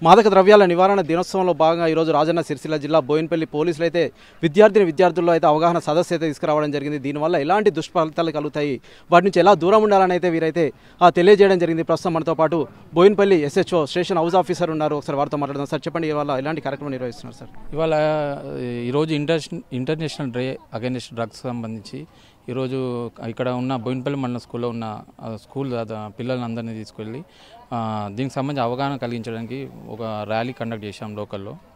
మాదక ద్రవ్యాల నివారణ దినోత్సవంలో భాగంగా ఈరోజు రాజన్న సిరిసిల్ల జిల్లా బోయినపల్లి పోలీసులు అయితే విద్యార్థుల్లో అయితే అవగాహన సదస్సు అయితే తీసుకురావడం జరిగింది. దీనివల్ల ఎలాంటి దుష్ఫలితాలు కలుగుతాయి, వాటి నుంచి ఎలా దూరం ఉండాలని అయితే వీరైతే తెలియజేయడం జరిగింది. ప్రస్తుతం మనతో పాటు Boinpally SHO station house officer ఉన్నారు. ఒకసారి వారితో మాట్లాడదాం. సార్ చెప్పండి, ఇవాళ ఎలాంటి కార్యక్రమం నిర్వహిస్తున్నారు సార్? ఇవాళ ఈరోజు ఇంటర్నేషనల్ డే అగైనెస్ట్ డ్రగ్స్ సంబంధించి ఈరోజు ఇక్కడ ఉన్న బోయినపల్లి మండల స్కూల్లో ఉన్న స్కూల్ పిల్లలందరినీ అందరినీ తీసుకెళ్ళి దీనికి సంబంధించి అవగాహన కలిగించడానికి ఒక ర్యాలీ కండక్ట్ చేశాం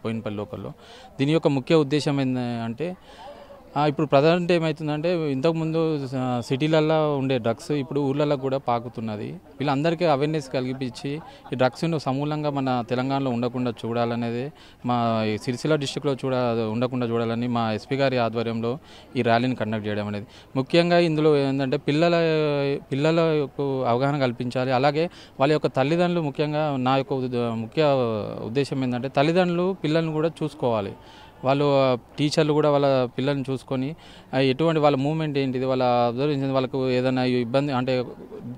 బోయినపల్లి లోకల్లో. దీని యొక్క ముఖ్య ఉద్దేశం ఏంటంటే ఇప్పుడు ప్రజెంట్ ఏమవుతుందంటే ఇంతకుముందు సిటీలల్లో ఉండే డ్రగ్స్ ఇప్పుడు ఊళ్ళల్లో కూడా పాకుతున్నది. వీళ్ళందరికీ అవేర్నెస్ కలిగించి ఈ డ్రగ్స్ను సమూలంగా మన తెలంగాణలో ఉండకుండా చూడాలనేది, మా సిరిసిల్ల డిస్టిక్లో ఉండకుండా చూడాలని మా SP గారి ఆధ్వర్యంలో ఈ ర్యాలీని కండక్ట్ చేయడం అనేది. ముఖ్యంగా ఇందులో ఏంటంటే పిల్లలకు అవగాహన కల్పించాలి. అలాగే వాళ్ళ యొక్క తల్లిదండ్రులు, ముఖ్యంగా నా యొక్క ముఖ్య ఉద్దేశం ఏంటంటే తల్లిదండ్రులు పిల్లల్ని కూడా చూసుకోవాలి. వాళ్ళు టీచర్లు కూడా వాళ్ళ పిల్లల్ని చూసుకొని ఎటువంటి వాళ్ళ మూమెంట్ ఏంటిది, వాళ్ళ అబ్జర్వేషన్, వాళ్ళకు ఏదైనా ఇబ్బంది అంటే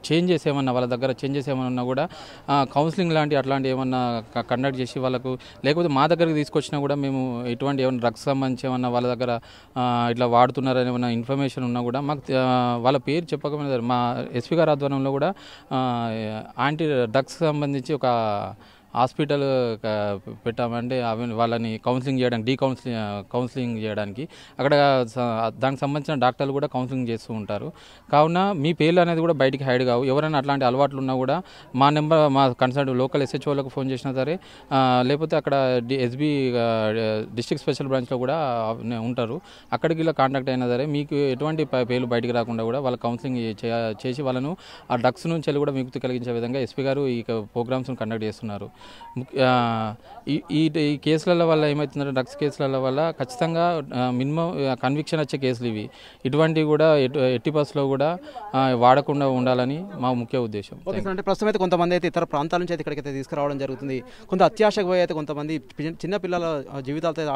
చేంజెస్ ఏమన్నా వాళ్ళ దగ్గర చేంజెస్ ఏమన్నా ఉన్నా కూడా కౌన్సిలింగ్ అట్లాంటి ఏమన్నా కండక్ట్ చేసి వాళ్ళకు, లేకపోతే మా దగ్గరికి తీసుకొచ్చినా కూడా మేము ఎటువంటి ఏమైనా డ్రగ్స్ సంబంధించి ఏమన్నా వాళ్ళ దగ్గర ఇట్లా వాడుతున్నారని ఏమన్నా ఇన్ఫర్మేషన్ ఉన్నా కూడా మాకు వాళ్ళ పేరు చెప్పకపోయినా మా SP గారి ఆధ్వర్యంలో కూడా యాంటీ డ్రగ్స్ సంబంధించి ఒక హాస్పిటల్ పెట్టామంటే వాళ్ళని కౌన్సిలింగ్ చేయడానికి కౌన్సిలింగ్ చేయడానికి అక్కడ దానికి సంబంధించిన డాక్టర్లు కూడా కౌన్సిలింగ్ చేస్తూ ఉంటారు. కావున మీ పేర్లు అనేది కూడా బయటికి హైడ్ కావు. ఎవరైనా అట్లాంటి అలవాట్లు ఉన్నా కూడా మా నెంబర్, మా కన్సల్ట్ లోకల్ SHOలకు ఫోన్ చేసినా సరే, లేకపోతే అక్కడ SB డిస్ట్రిక్ట్ స్పెషల్ బ్రాంచ్లో కూడా ఉంటారు, అక్కడికి ఇలా కాంటాక్ట్ అయినా సరే మీకు ఎటువంటి పేర్లు బయటికి రాకుండా కూడా వాళ్ళ కౌన్సిలింగ్ చేసి వాళ్ళను ఆ డ్రగ్స్ నుంచి వెళ్ళి కూడా విముక్తి కలిగించే విధంగా SP గారు ఈ ప్రోగ్రామ్స్ను కండక్ట్ చేస్తున్నారు. ఈ కేసుల వల్ల ఏమవుతుందంటే డ్రగ్స్ కేసుల వల్ల ఖచ్చితంగా మినిమం కన్విక్షన్ వచ్చే కేసులు ఇవి. ఇటువంటివి కూడా ఎట్టి బస్సులో కూడా వాడకుండా ఉండాలని మా ముఖ్య ఉద్దేశం. అంటే ప్రస్తుతం అయితే కొంతమంది అయితే ఇతర ప్రాంతాల నుంచి అయితే ఇక్కడికైతే తీసుకురావడం జరుగుతుంది. కొంత అత్యాశకు పోయి అయితే కొంతమంది చిన్న పిల్లల జీవితాలతో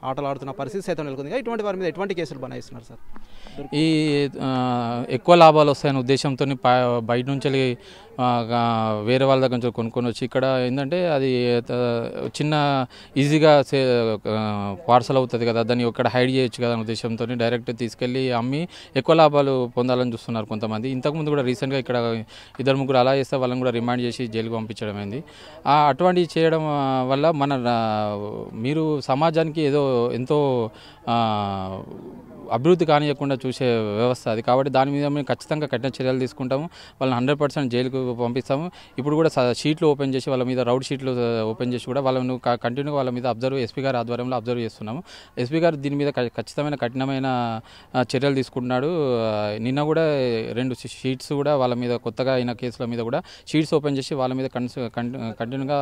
ఆటలు ఆడుతున్న పరిస్థితి అయితే నెలకొంది. ఇటువంటి వారి మీద ఎటువంటి కేసులు బనాయిస్తున్నారు సార్? ఈ ఎక్కువ లాభాలు వస్తాయనే ఉద్దేశంతో బయట నుంచి వేరే వాళ్ళ దగ్గర నుంచి కొనుక్కొని వచ్చి ఇక్కడ ఏంటంటే అది చిన్న ఈజీగా పార్సల్ అవుతుంది కదా, దాన్ని ఇక్కడ హైడ్ చేయొచ్చు కదా అనే ఉద్దేశంతో డైరెక్ట్ తీసుకెళ్ళి అమ్మి ఎక్కువ లాభాలు పొందాలని చూస్తున్నారు కొంతమంది. ఇంతకుముందు కూడా రీసెంట్గా ఇక్కడ 2-3 అలా చేస్తే వాళ్ళని కూడా రిమాండ్ చేసి జైలుకి పంపించడం అయింది. అటువంటివి చేయడం వల్ల మీరు సమాజానికి ఎంతో అభివృద్ధి కానియకుండా చూసే వ్యవస్థ అది. కాబట్టి దాని మీద మేము ఖచ్చితంగా కఠిన చర్యలు తీసుకుంటాము. వాళ్ళని 100% జైలుకు పంపిస్తాము. ఇప్పుడు కూడా షీట్లు ఓపెన్ చేసి వాళ్ళ మీద రౌడ్ షీట్లు ఓపెన్ చేసి కూడా వాళ్ళను కంటిన్యూగా వాళ్ళ మీద SP గారి ఆధ్వర్యంలో అబ్జర్వ్ చేస్తున్నాము. SP గారు దీని మీద ఖచ్చితమైన కఠినమైన చర్యలు తీసుకుంటున్నాడు. నిన్న కూడా 2 షీట్స్ కూడా వాళ్ళ మీద కొత్తగా అయిన కేసుల మీద కూడా షీట్స్ ఓపెన్ చేసి వాళ్ళ మీద కంటిన్యూగా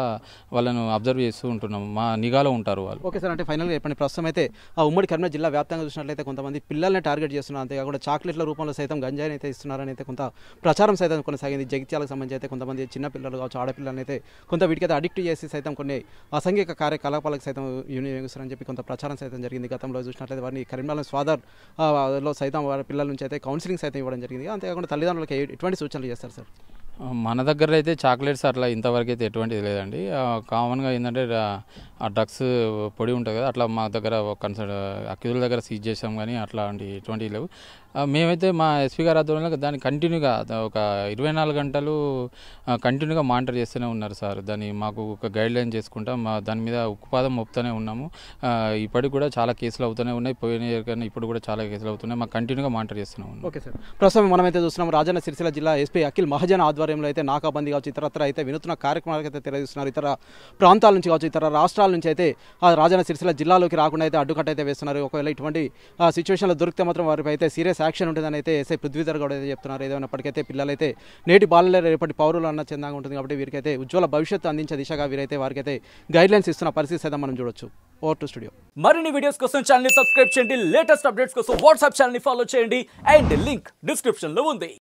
వాళ్ళను అబ్జర్వ్ చేస్తూ ఉంటున్నాము. మా నిఘాలో ఉంటారు వాళ్ళు. ఓకే సార్, అంటే ఫైనల్గా చెప్పండి, ప్రస్తుతం అయితే ఉమ్మడి కరీంనగర్ జిల్లా వ్యాప్తంగా చూసినట్లయితే కొంతమంది పిల్లల్ని టార్గెట్ చేస్తున్నారు. అంతేకాకుండా చాక్లెట్ల రూపంలో సైతం గంజాయిని అయితే ఇస్తున్నారని అయితే కొంత ప్రచారం సైతం కొనసాగింది. జగిత్యాలకు సంబంధించి అయితే కొంతమంది చిన్న పిల్లలు కావచ్చు, ఆడపిల్లలని అయితే కొంత వీటికైతే అడిక్ట్ చేసి సైతం కొన్ని అసాంఘిక కార్యకలాపాలకు సైతం వినియోగిస్తారని చెప్పి కొంత ప్రచారం సైతం జరిగింది. గతంలో చూసినట్లయితే వారిని కరీంనగర్ స్వాదర్లో సైతం వారి పిల్లల నుంచి అయితే కౌన్సిలింగ్ సైతం ఇవ్వడం జరిగింది. అంతేకాకుండా తల్లిదండ్రులకు ఎటువంటి సూచనలు చేస్తారు సార్? మన దగ్గర అయితే చాక్లెట్స్ అట్లా ఇంతవరకు అయితే ఎటువంటిది లేదండి. కామన్గా ఏంటంటే ఆ డ్రగ్స్ పొడి ఉంటుంది కదా, అట్లా మా దగ్గర అక్యూజుల దగ్గర సీజ్ చేసాం, కానీ అట్లాంటి ఎటువంటివి లేవు. మేమైతే మా SP గారి ఆధ్వర్యంలో దాన్ని కంటిన్యూగా ఒక 24 గంటలు కంటిన్యూగా మానిటర్ చేస్తూనే ఉన్నారు సార్. దాన్ని మాకు ఒక గైడ్లైన్ చేసుకుంటాం, దాని మీద ఉక్కుపాదం మోపుతూనే ఉన్నాము. ఇప్పటికి కూడా చాలా కేసులు అవుతూనే ఉన్నాయి, పోయిన కానీ ఇప్పుడు కూడా చాలా కేసులు అవుతున్నాయి. మాకు కంటిన్యూగా మానిటర్ చేస్తూనే ఉన్నాం. ఓకే సార్, ప్రస్తుతం మనమైతే చూస్తున్నాం రాజన్న సిరిసిల్ల జిల్లా SP అఖిల్ మహాజన్ ఆధ్వర్యంలో అయితే నాకాబందీ కావచ్చు, ఇతరత్ర అయితే వినూత్న కార్యక్రమాలకు అయితే తెలియజేస్తున్నారు. ఇతర ప్రాంతాల నుంచి కావచ్చు, ఇతర రాష్ట్రాల నుంచి అయితే రాజన్న సిరిసిల్ల జిల్లాలోకి రాకుండా అయితే అడ్డుకట్ట అయితే వేస్తున్నారు. ఒకవేళ ఇటువంటి సిచ్యువేషన్లో దొరికితే మాత్రం వారిపై అయితే సీరియస్ యాక్షన్ ఉంటుందని అయితే SI పృథ్వీధర్ గౌడ్ అయితే చెప్తున్నారు. ఏదైనప్పటికైతే పిల్లలైతే నేటి బాలలే రేపటి పౌరులు అన్న చందంగా ఉంటుంది. కాబట్టి వీరికైతే ఉజ్వల భవిష్యత్తు అందించే దిశగా వీరైతే వారికైతే గైడ్లైన్స్ ఇస్తున్న పరిస్థితి అయితే మనం చూడొచ్చు. Over to studio. మరిన్ని వీడియోస్ కోసం ఛానల్ ని సబ్స్క్రైబ్ చేయండి, లేటెస్ట్ అప్డేట్స్ కోసం వాట్సాప్ ఛానల్ ని ఫాలో చేయండి, అండ్ లింక్ డిస్క్రిప్షన్ లో ఉంది.